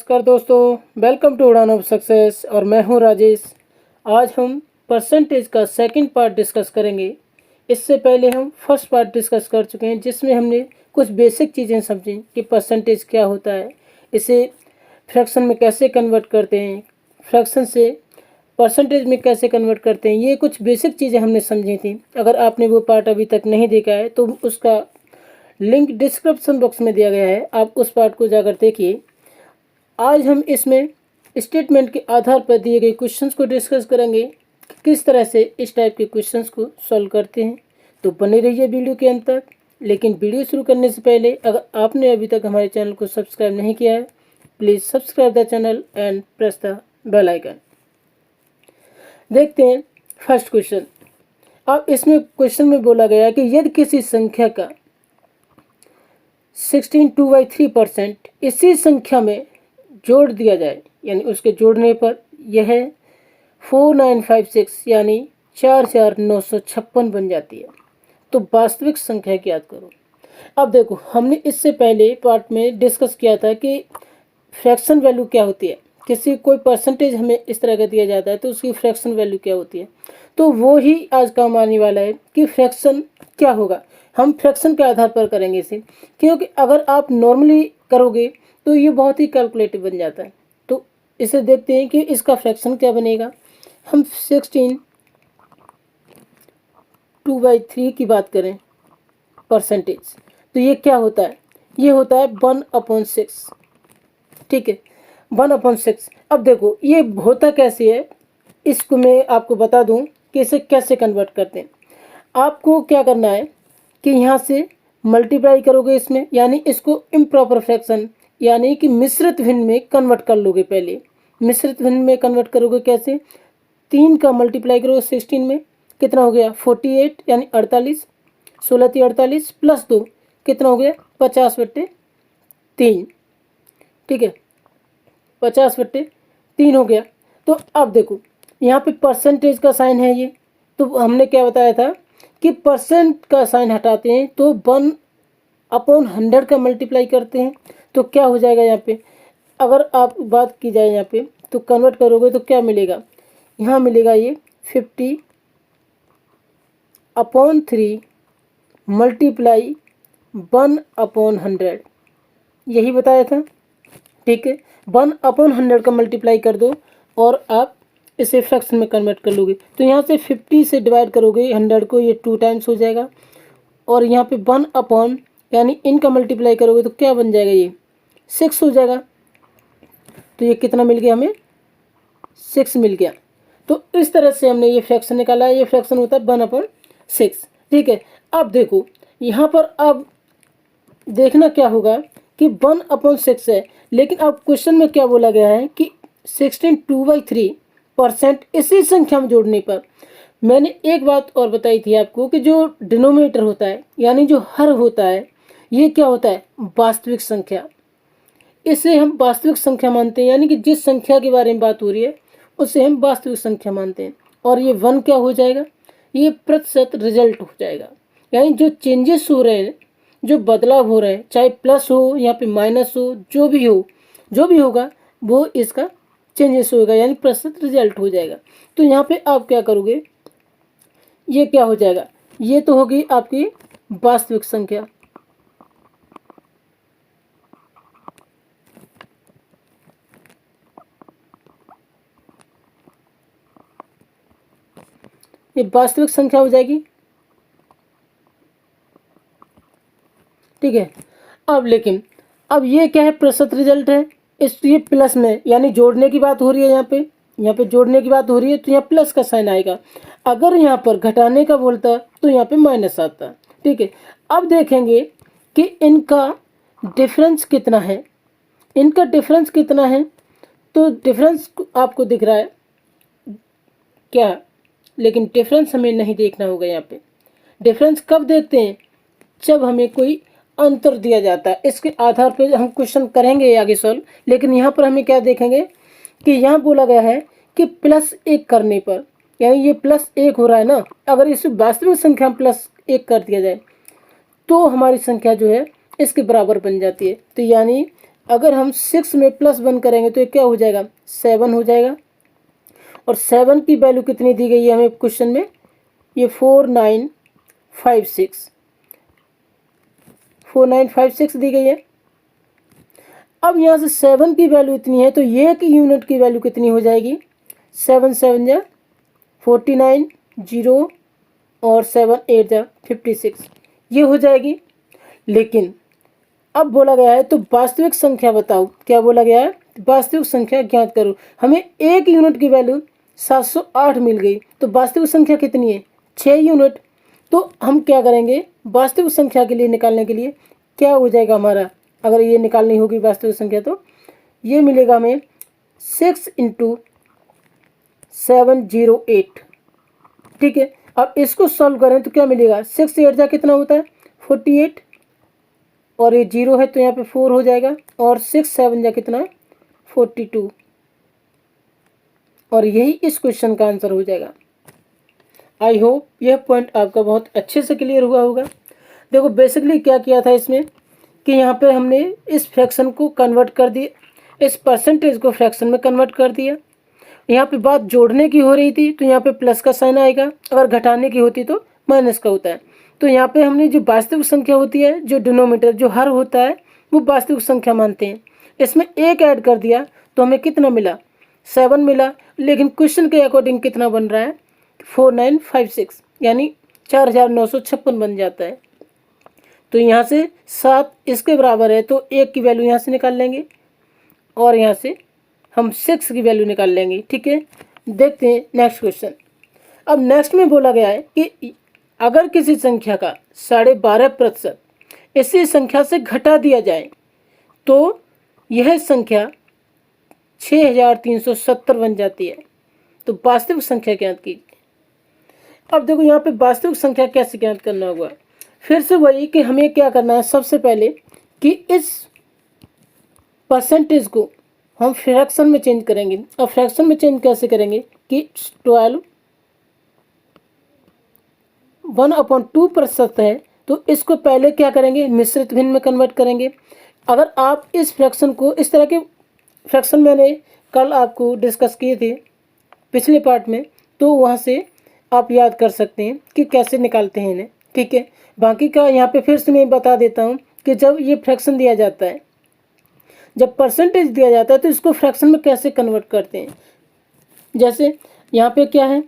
नमस्कार दोस्तों, welcome to उड़ान ऑफ सक्सेस और मैं हूं राजेश। आज हम परसेंटेज का सेकंड पार्ट डिस्कस करेंगे। इससे पहले हम फर्स्ट पार्ट डिस्कस कर चुके हैं जिसमें हमने कुछ बेसिक चीज़ें समझी कि परसेंटेज क्या होता है, इसे फ्रैक्शन में कैसे कन्वर्ट करते हैं, फ्रैक्शन से परसेंटेज में कैसे कन्वर्ट करते हैं। ये कुछ बेसिक चीज़ें हमने समझी थी। अगर आपने वो पार्ट अभी तक नहीं देखा है तो उसका लिंक डिस्क्रिप्शन बॉक्स में दिया गया है, आप उस पार्ट को जाकर देखिए। आज हम इसमें स्टेटमेंट के आधार पर दिए गए क्वेश्चंस को डिस्कस करेंगे, किस तरह से इस टाइप के क्वेश्चंस को सॉल्व करते हैं। तो बने रहिए वीडियो के अंत तक। लेकिन वीडियो शुरू करने से पहले अगर आपने अभी तक हमारे चैनल को सब्सक्राइब नहीं किया है, please subscribe the channel and press the bell icon. देखते हैं फर्स्ट क्वेश्चन। अब इसमें क्वेश्चन में बोला गया है कि यदि किसी संख्या का 16/2/3% इसी संख्या में जोड़ दिया जाए, यानी उसके जोड़ने पर यह 4956 यानी 44956 बन जाती है। तो वास्तविक संख्या की याद करो। अब देखो, हमने इससे पहले पार्ट में डिस्कस किया था कि फ्रैक्शन वैल्यू क्या होती है। किसी कोई परसेंटेज हमें इस तरह का दिया जाता है तो उसकी फ्रैक्शन वैल्यू क्या होती है। तो वो ही आज काम आने वाला है कि फ्रैक्शन क्या होगा। हम फ्रैक्शन के आधार पर करेंगे इसे, क्योंकि अगर आप नॉर्मली करोगे तो ये बहुत ही कैलकुलेटिव बन जाता है। तो इसे देखते हैं कि इसका फ्रैक्शन क्या बनेगा। हम 16/2/3 की बात करें परसेंटेज, तो ये क्या होता है, ये होता है 1/6। ठीक है, 1/6। अब देखो ये होता कैसे है, इसको मैं आपको बता दूं कि इसे कैसे कन्वर्ट करते हैं। आपको क्या करना है कि यहाँ से मल्टीप्लाई करोगे इसमें, यानी इसको इम्प्रॉपर फ्रैक्शन यानी कि मिश्रित भिन्न में कन्वर्ट कर लोगे। पहले मिश्रित भिन्न में कन्वर्ट करोगे कैसे, 3 का मल्टीप्लाई करोगे 16 में, कितना हो गया 48 यानी 48, 16 48 प्लस 2 कितना हो गया 50/3। ठीक है, 50/3 हो गया। तो अब देखो यहाँ पे परसेंटेज का साइन है ये, तो हमने क्या बताया था कि परसेंट का साइन हटाते हैं तो 1/100 का मल्टीप्लाई करते हैं। तो क्या हो जाएगा यहाँ पे, अगर आप बात की जाए यहाँ पे तो कन्वर्ट करोगे तो क्या मिलेगा, यहाँ मिलेगा ये 50/3 मल्टीप्लाई 1/100, यही बताया था। ठीक है, 1/100 का मल्टीप्लाई कर दो और आप इसे फ्रैक्शन में कन्वर्ट कर लोगे। तो यहाँ से 50 से डिवाइड करोगे 100 को, ये 2 टाइम्स हो जाएगा। और यहाँ पे 1 यानी इनका मल्टीप्लाई करोगे तो क्या बन जाएगा, ये 6 हो जाएगा। तो ये कितना मिल गया हमें, 6 मिल गया। तो इस तरह से हमने ये फ्रैक्शन निकाला है। ये फ्रैक्शन होता है 1/6। ठीक है, अब देखो यहाँ पर अब देखना क्या होगा कि 1/6 है, लेकिन अब क्वेश्चन में क्या बोला गया है कि 16/2/3% इसी संख्या में जोड़ने पर। मैंने एक बात और बताई थी आपको कि जो डिनोमिनेटर होता है यानी जो हर होता है, ये क्या होता है, वास्तविक संख्या। इसे हम वास्तविक संख्या मानते हैं, यानी कि जिस संख्या के बारे में बात हो रही है उसे हम वास्तविक संख्या मानते हैं। और ये 1 क्या हो जाएगा, ये प्रतिशत रिजल्ट हो जाएगा, यानी जो चेंजेस हो रहे हैं, जो बदलाव हो रहा है, चाहे प्लस हो या फिर माइनस हो, जो भी हो, जो भी होगा वो इसका चेंजेस होगा, यानी प्रतिशत रिजल्ट हो जाएगा। तो यहाँ पे आप क्या करोगे, ये क्या हो जाएगा, ये तो होगी आपकी वास्तविक संख्या। ये वास्तविक संख्या हो जाएगी। ठीक है, अब लेकिन अब ये क्या है, प्रतिशत रिजल्ट है। इस ये प्लस में यानी जोड़ने की बात हो रही है, यहाँ पे जोड़ने की बात हो रही है तो यहाँ प्लस का साइन आएगा। अगर यहाँ पर घटाने का बोलता तो यहाँ पे माइनस आता। ठीक है, अब देखेंगे कि इनका डिफरेंस कितना है, इनका डिफरेंस कितना है। तो डिफरेंस आपको दिख रहा है क्या, लेकिन डिफरेंस हमें नहीं देखना होगा। यहाँ पे डिफरेंस कब देखते हैं, जब हमें कोई अंतर दिया जाता है। इसके आधार पर हम क्वेश्चन करेंगे आगे सॉल्व, लेकिन यहाँ पर हमें क्या देखेंगे कि यहाँ बोला गया है कि +1 करने पर, यानी ये +1 हो रहा है ना, अगर इस वास्तविक संख्या में +1 कर दिया जाए तो हमारी संख्या जो है इसके बराबर बन जाती है। तो यानी अगर हम 6 में +1 करेंगे तो ये क्या हो जाएगा, 7 हो जाएगा। और 7 की वैल्यू कितनी दी गई है हमें क्वेश्चन में, ये 4956 दी गई है। अब यहाँ से 7 की वैल्यू इतनी है तो ये की यूनिट की वैल्यू कितनी हो जाएगी, 7 7 जा 49, 0 और 7 8 जा 56, ये हो जाएगी। लेकिन अब बोला गया है तो वास्तविक संख्या बताओ, क्या बोला गया है, वास्तविक संख्या ज्ञात करो। हमें एक यूनिट की वैल्यू 708 मिल गई, तो वास्तविक संख्या कितनी है, 6 यूनिट। तो हम क्या करेंगे, वास्तविक संख्या के लिए निकालने के लिए क्या हो जाएगा हमारा, अगर ये निकालनी होगी वास्तविक संख्या तो ये मिलेगा हमें 6 × 708। ठीक है, अब इसको सॉल्व करें तो क्या मिलेगा, 6 8 जा कितना होता है 48, और ये 0 है तो यहाँ पे 4 हो जाएगा, और 6 7 जा कितना 42, और यही इस क्वेश्चन का आंसर हो जाएगा। आई होप यह पॉइंट आपका बहुत अच्छे से क्लियर हुआ होगा। देखो बेसिकली क्या किया था इसमें कि यहाँ पे हमने इस फ्रैक्शन को कन्वर्ट कर दिया, इस परसेंटेज को फ्रैक्शन में कन्वर्ट कर दिया। यहाँ पे बात जोड़ने की हो रही थी तो यहाँ पे प्लस का साइन आएगा, अगर घटाने की होती तो माइनस का होता है। तो यहाँ पे हमने जो वास्तविक संख्या होती है, जो डिनोमिनेटर जो हर होता है वो वास्तविक संख्या मानते हैं, इसमें एक ऐड कर दिया तो हमें कितना मिला, 7 मिला। लेकिन क्वेश्चन के अकॉर्डिंग कितना बन रहा है, 4956 यानी 4956 बन जाता है। तो यहाँ से 7 इसके बराबर है तो 1 की वैल्यू यहाँ से निकाल लेंगे और यहाँ से हम 6 की वैल्यू निकाल लेंगे। ठीक है, देखते हैं नेक्स्ट क्वेश्चन। अब नेक्स्ट में बोला गया है कि अगर किसी संख्या का 12.5% इसी संख्या से घटा दिया जाए तो यह संख्या 6370 बन जाती है। तो वास्तविक संख्या ज्ञात कीजिए। अब देखो यहाँ पे वास्तविक संख्या कैसे ज्ञात करना होगा, फिर से वही कि हमें क्या करना है, सबसे पहले कि इस परसेंटेज को हम फ्रैक्शन में चेंज करेंगे। अब फ्रैक्शन में चेंज कैसे करेंगे कि 12 1/2% है तो इसको पहले क्या करेंगे, मिश्रित भिन्न में कन्वर्ट करेंगे। अगर आप इस फ्रैक्शन को, इस तरह के फ्रैक्शन मैंने कल आपको डिस्कस किए थे पिछले पार्ट में, तो वहाँ से आप याद कर सकते हैं कि कैसे निकालते हैं इन्हें। ठीक है, बाकी का यहाँ पे फिर से मैं बता देता हूँ कि जब ये फ्रैक्शन दिया जाता है, जब परसेंटेज दिया जाता है तो इसको फ्रैक्शन में कैसे कन्वर्ट करते हैं। जैसे यहाँ पे क्या है,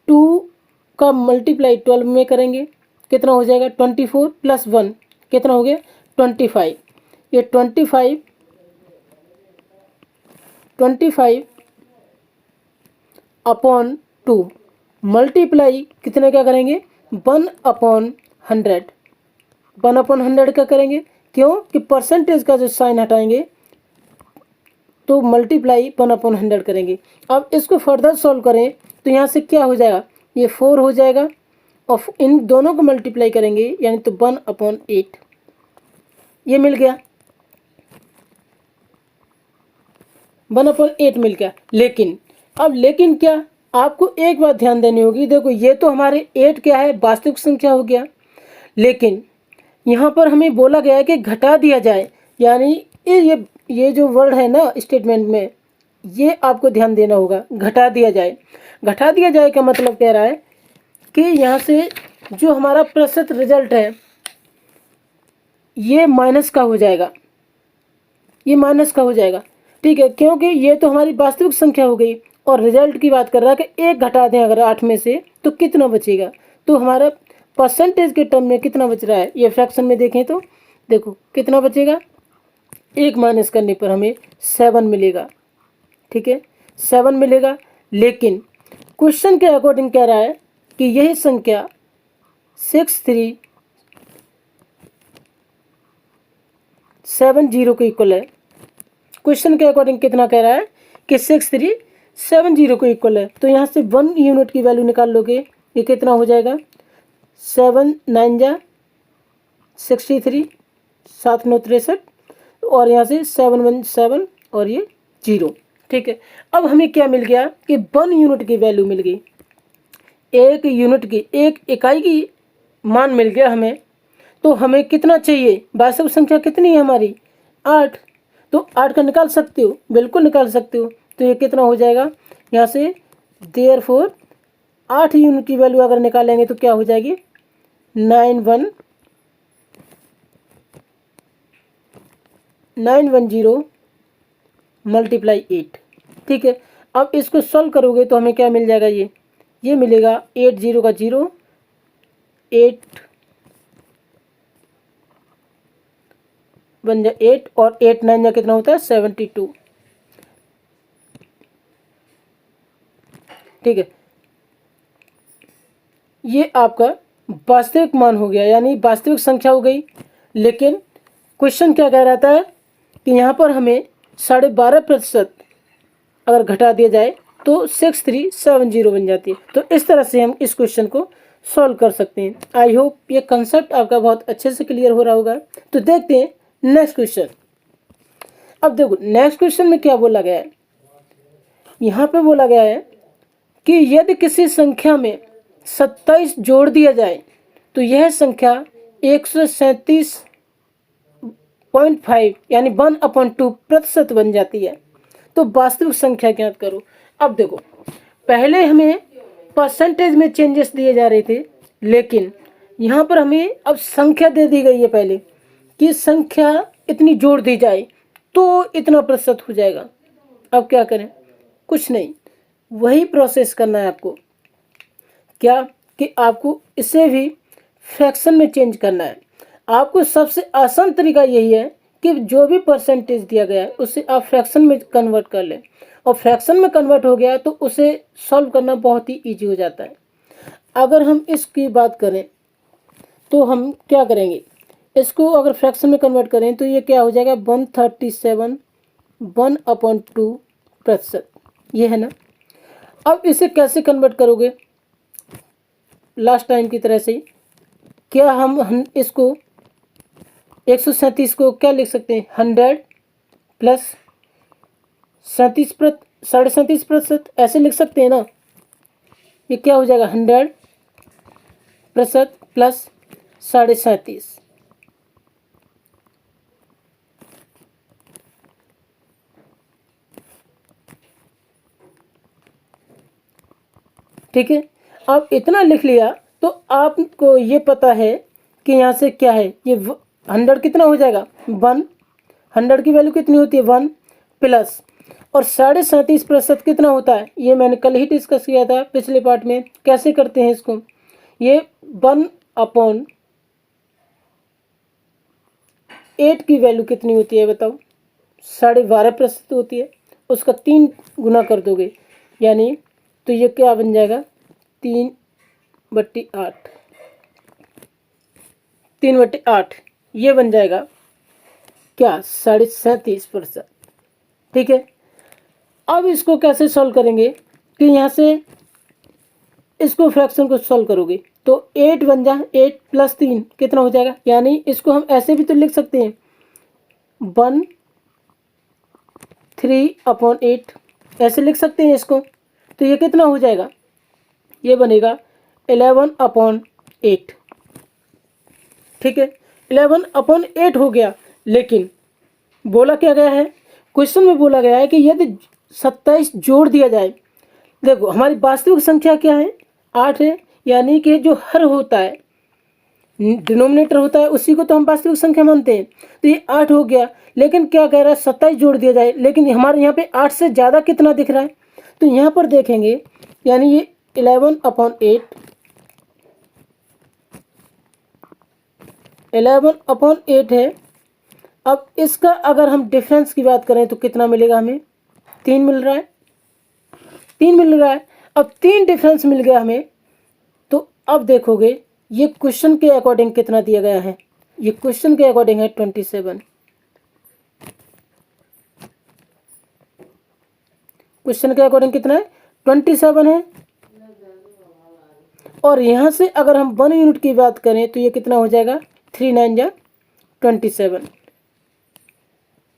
2 का मल्टीप्लाई 12 में करेंगे, कितना हो जाएगा 24 + 1 कितना हो गया 25। ये 25 अपॉन 2 मल्टीप्लाई कितने का करेंगे 1/100। 1/100 का करेंगे, क्यों कि परसेंटेज का जो साइन हटाएंगे तो मल्टीप्लाई 1/100 करेंगे। अब इसको फर्दर सॉल्व करें तो यहाँ से क्या हो जाएगा, ये 4 हो जाएगा और इन दोनों को मल्टीप्लाई करेंगे यानी तो 1/8 ये मिल गया, 1/8 मिल गया। लेकिन अब लेकिन क्या, आपको एक बात ध्यान देनी होगी। देखो ये तो हमारे 8 क्या है, वास्तविक संख्या हो गया, लेकिन यहाँ पर हमें बोला गया है कि घटा दिया जाए, यानी ये जो वर्ड है ना स्टेटमेंट में, ये आपको ध्यान देना होगा। घटा दिया जाए, घटा दिया जाए का मतलब कह रहा है कि यहाँ से जो हमारा प्रतिशत रिजल्ट है ये माइनस का हो जाएगा, ये माइनस का हो जाएगा। ठीक है, क्योंकि ये तो हमारी वास्तविक संख्या हो गई और रिजल्ट की बात कर रहा है कि 1 घटा दें अगर 8 में से तो कितना बचेगा, तो हमारा परसेंटेज के टर्म में कितना बच रहा है, ये फ्रैक्शन में देखें तो देखो कितना बचेगा, 1 माइनस करने पर हमें 7 मिलेगा। ठीक है, 7 मिलेगा। लेकिन क्वेश्चन के अकॉर्डिंग कह रहा है कि यही संख्या 6370 के इक्वल है। क्वेश्चन के अकॉर्डिंग कितना कह रहा है कि 6370 को इक्वल है। तो यहाँ से 1 यूनिट की वैल्यू निकाल लोगे, ये कितना हो जाएगा 7 9 जा 63 7 9 63 और यहाँ से 7 1 7 और ये 0। ठीक है, अब हमें क्या मिल गया कि 1 यूनिट की वैल्यू मिल गई, 1 यूनिट की, 1 इकाई की मान मिल गया हमें। तो हमें कितना चाहिए, वास्तविक संख्या कितनी है हमारी 8, तो 8 का निकाल सकते हो, बिल्कुल निकाल सकते हो। तो ये कितना हो जाएगा यहाँ से, देयरफॉर 8 यूनिट की वैल्यू अगर निकालेंगे तो क्या हो जाएगी, 910 मल्टीप्लाई 8। ठीक है, अब इसको सॉल्व करोगे तो हमें क्या मिल जाएगा, ये मिलेगा 8 0 का 0, 8 बन जाए 8 और 8 9 जा कितना होता है 72। ठीक है, ये आपका वास्तविक मान हो गया, यानी वास्तविक संख्या हो गई। लेकिन क्वेश्चन क्या कह रहा था कि यहाँ पर हमें 12.5% अगर घटा दिया जाए तो 6370 बन जाती है। तो इस तरह से हम इस क्वेश्चन को सॉल्व कर सकते हैं। आई होप ये कंसेप्ट आपका बहुत अच्छे से क्लियर हो रहा होगा। तो देखते हैं नेक्स्ट क्वेश्चन। अब देखो नेक्स्ट क्वेश्चन में क्या बोला गया है, यहाँ पे बोला गया है कि यदि किसी संख्या में 27 जोड़ दिया जाए तो यह संख्या 137.5 यानी 1/2% बन जाती है। तो वास्तविक संख्या ज्ञात करो। अब देखो पहले हमें परसेंटेज में चेंजेस दिए जा रहे थे, लेकिन यहाँ पर हमें अब संख्या दे दी गई है पहले कि संख्या इतनी जोड़ दी जाए तो इतना प्रतिशत हो जाएगा। अब क्या करें, कुछ नहीं, वही प्रोसेस करना है आपको। क्या कि आपको इसे भी फ्रैक्शन में चेंज करना है। आपको सबसे आसान तरीका यही है कि जो भी परसेंटेज दिया गया है उसे आप फ्रैक्शन में कन्वर्ट कर लें, और फ्रैक्शन में कन्वर्ट हो गया तो उसे सॉल्व करना बहुत ही ईजी हो जाता है। अगर हम इसकी बात करें तो हम क्या करेंगे, इसको अगर फ्रैक्शन में कन्वर्ट करें तो ये क्या हो जाएगा 137 1/2%, ये है ना। अब इसे कैसे कन्वर्ट करोगे, लास्ट टाइम की तरह से क्या हम इसको 137 को क्या लिख सकते हैं, 100 प्लस 37.37% ऐसे लिख सकते हैं ना। ये क्या हो जाएगा 100% प्लस 37.5। ठीक है, अब इतना लिख लिया तो आपको ये पता है कि यहाँ से क्या है, ये 100 कितना हो जाएगा 1, 100 की वैल्यू कितनी होती है 1 प्लस, और 37.5% कितना होता है, ये मैंने कल ही डिस्कस किया था पिछले पार्ट में। कैसे करते हैं इसको, ये 1/8 की वैल्यू कितनी होती है बताओ, 12.5% होती है, उसका 3 गुना कर दोगे, यानी तो ये क्या बन जाएगा 3/8, 3/8 ये बन जाएगा क्या 37.5%। ठीक है, अब इसको कैसे सॉल्व करेंगे कि यहाँ से इसको फ्रैक्शन को सॉल्व करोगे तो 8 बन जाए, 8 प्लस 3 कितना हो जाएगा, यानी इसको हम ऐसे भी तो लिख सकते हैं 1/3/8 ऐसे लिख सकते हैं इसको। तो ये कितना हो जाएगा, ये बनेगा 11/8। ठीक है, 11/8 हो गया। लेकिन बोला क्या गया है, क्वेश्चन में बोला गया है कि यदि 27 जोड़ दिया जाए, देखो हमारी वास्तविक संख्या क्या है 8 है, यानी कि जो हर होता है डिनोमिनेटर होता है उसी को तो हम वास्तविक संख्या मानते हैं। तो ये 8 हो गया, लेकिन क्या कह रहा है 27 जोड़ दिया जाए, लेकिन हमारे यहाँ पे 8 से ज़्यादा कितना दिख रहा है, तो यहाँ पर देखेंगे यानी ये 11/8 है। अब इसका अगर हम डिफरेंस की बात करें तो कितना मिलेगा, हमें 3 मिल रहा है, 3 मिल रहा है। अब 3 डिफरेंस मिल गया हमें, तो अब देखोगे ये क्वेश्चन के अकॉर्डिंग कितना दिया गया है, ये क्वेश्चन के अकॉर्डिंग है 27। क्वेश्चन के अकॉर्डिंग कितना है 27 है। और यहाँ से अगर हम 1 यूनिट की बात करें तो ये कितना हो जाएगा 3 9 जा 27।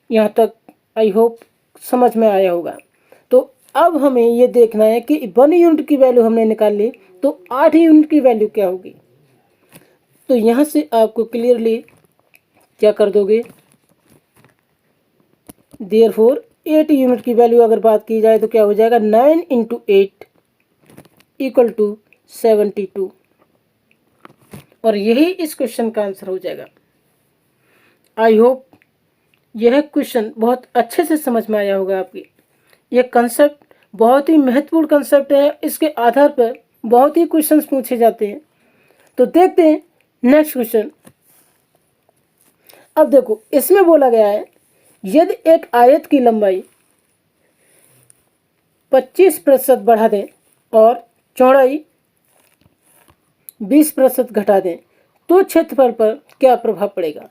यहाँ तक आई होप समझ में आया होगा। तो अब हमें ये देखना है कि 1 यूनिट की वैल्यू हमने निकाल ली तो 8 यूनिट की वैल्यू क्या होगी। तो यहाँ से आपको क्लियरली क्या कर दोगे, देयरफॉर 8 यूनिट की वैल्यू अगर बात की जाए तो क्या हो जाएगा, 9 × 8 = 72। और यही इस क्वेश्चन का आंसर हो जाएगा। आई होप यह क्वेश्चन बहुत अच्छे से समझ में आया होगा आपकी। यह कंसेप्ट बहुत ही महत्वपूर्ण कंसेप्ट है, इसके आधार पर बहुत ही क्वेश्चंस पूछे जाते हैं। तो देखते हैं नेक्स्ट क्वेश्चन। अब देखो, इसमें बोला गया है यदि एक आयत की लंबाई 25% बढ़ा दें और चौड़ाई 20% घटा दें तो क्षेत्रफल पर क्या प्रभाव पड़ेगा।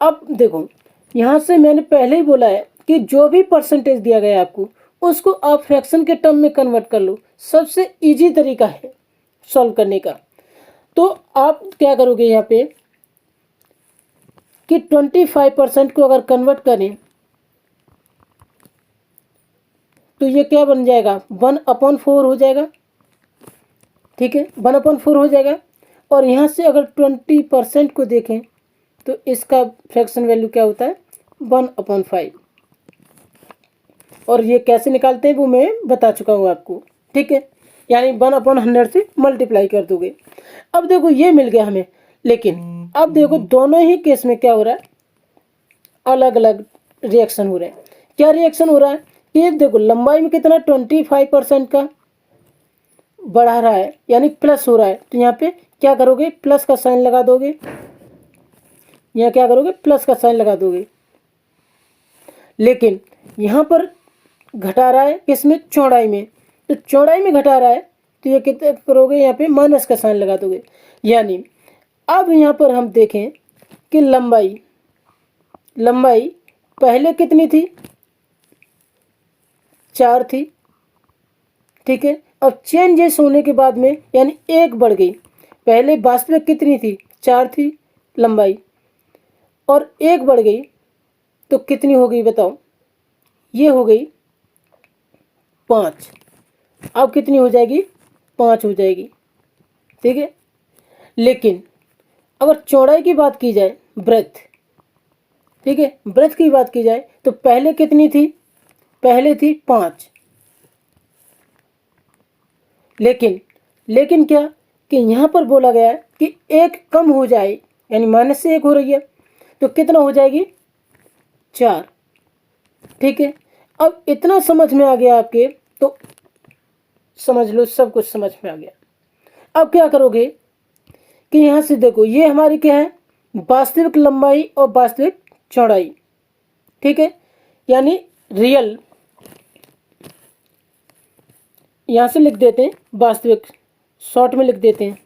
अब देखो, यहाँ से मैंने पहले ही बोला है कि जो भी परसेंटेज दिया गया है आपको, उसको आप फ्रैक्शन के टर्म में कन्वर्ट कर लो। सबसे इजी तरीका है सॉल्व करने का। तो आप क्या करोगे यहाँ पे कि 25% को अगर कन्वर्ट करें तो ये क्या बन जाएगा, 1/4 हो जाएगा। ठीक है, 1/4 हो जाएगा। और यहाँ से अगर 20% को देखें तो इसका फ्रैक्शन वैल्यू क्या होता है, 1/5। और ये कैसे निकालते हैं वो मैं बता चुका हूँ आपको। ठीक है, यानी 1/100 से मल्टीप्लाई कर दोगे। अब देखो ये मिल गया हमें, लेकिन अब देखो दोनों ही केस में क्या हो रहा है, अलग अलग रिएक्शन हो रहे हैं। क्या रिएक्शन हो रहा है कि देखो लंबाई में कितना 25% का बढ़ा रहा है, यानी प्लस हो रहा है। तो यहाँ पे क्या करोगे, प्लस का साइन लगा दोगे। यहाँ क्या करोगे, प्लस का साइन लगा दोगे। लेकिन यहाँ पर घटा रहा है किसमें, चौड़ाई में। तो चौड़ाई में घटा रहा है तो ये कितना करोगे, यहाँ पे माइनस का साइन लगा दोगे। यानी अब यहाँ पर हम देखें कि लंबाई पहले कितनी थी, 4 थी। ठीक है, अब चेंजेस होने के बाद में यानी 1 बढ़ गई। पहले वास्तविक कितनी थी, 4 थी लंबाई, और 1 बढ़ गई तो कितनी हो गई बताओ, ये हो गई 5। अब कितनी हो जाएगी, 5 हो जाएगी। ठीक है, लेकिन अगर चौड़ाई की बात की जाए, ब्रेथ, ठीक है, ब्रेथ की बात की जाए तो पहले कितनी थी, पहले थी 5। लेकिन क्या कि यहाँ पर बोला गया है कि 1 कम हो जाए, यानी माइनस से 1 हो रही है, तो कितना हो जाएगी, 4। ठीक है, अब इतना समझ में आ गया आपके, तो समझ लो सब कुछ समझ में आ गया। अब क्या करोगे कि यहाँ से देखो ये हमारी क्या है, वास्तविक लंबाई और वास्तविक चौड़ाई। ठीक है, यानी रियल, यहाँ से लिख देते हैं वास्तविक, शॉर्ट में लिख देते हैं।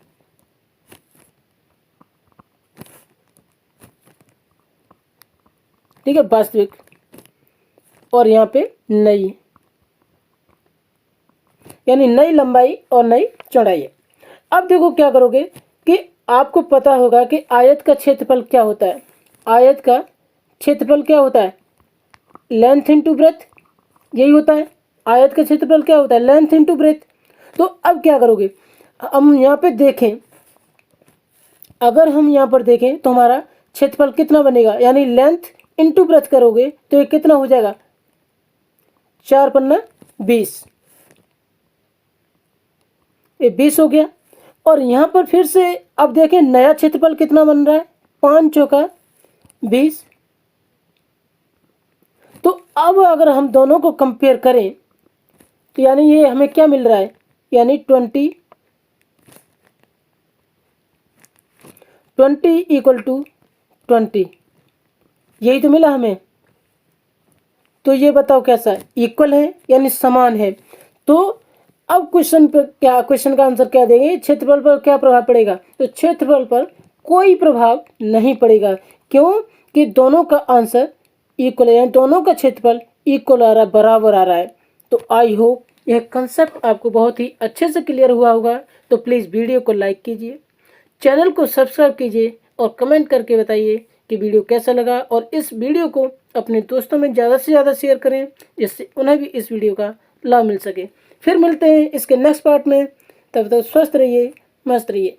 ठीक है, वास्तविक, और यहाँ पे नई, यानी नई लंबाई और नई चौड़ाई है। अब देखो क्या करोगे कि आपको पता होगा कि आयत का क्षेत्रफल क्या होता है। आयत का क्षेत्रफल क्या होता है, लेंथ इंटू ब्रेथ, यही होता है। आयत का क्षेत्रफल क्या होता है, लेंथ इंटू ब्रेथ। तो अब क्या करोगे, हम यहाँ पे देखें, अगर हम यहाँ पर देखें तो हमारा क्षेत्रफल कितना बनेगा, यानी लेंथ इंटू ब्रेथ करोगे तो ये कितना हो जाएगा, 4 पन्ना 20, ये 20 हो गया। और यहाँ पर फिर से अब देखें नया क्षेत्रफल कितना बन रहा है, 5 चौका 20। तो अब अगर हम दोनों को कंपेयर करें तो यानी ये हमें क्या मिल रहा है, यानी 20 = 20, यही तो मिला हमें। तो ये बताओ कैसा है, इक्वल है यानी समान है। तो अब क्वेश्चन पर क्या, क्वेश्चन का आंसर क्या देंगे, क्षेत्रफल पर क्या प्रभाव पड़ेगा। तो क्षेत्रफल पर कोई प्रभाव नहीं पड़ेगा, क्यों कि दोनों का आंसर इक्वल है, यानी दोनों का क्षेत्रफल इक्वल आ रहा है, बराबर आ रहा है। तो आई होप यह कंसेप्ट आपको बहुत ही अच्छे से क्लियर हुआ होगा। तो प्लीज़ वीडियो को लाइक कीजिए, चैनल को सब्सक्राइब कीजिए और कमेंट करके बताइए कि वीडियो कैसा लगा। और इस वीडियो को अपने दोस्तों में ज़्यादा से ज़्यादा शेयर करें, जिससे उन्हें भी इस वीडियो का लाभ मिल सके। फिर मिलते हैं इसके नेक्स्ट पार्ट में, तब तक स्वस्थ रहिए, मस्त रहिए।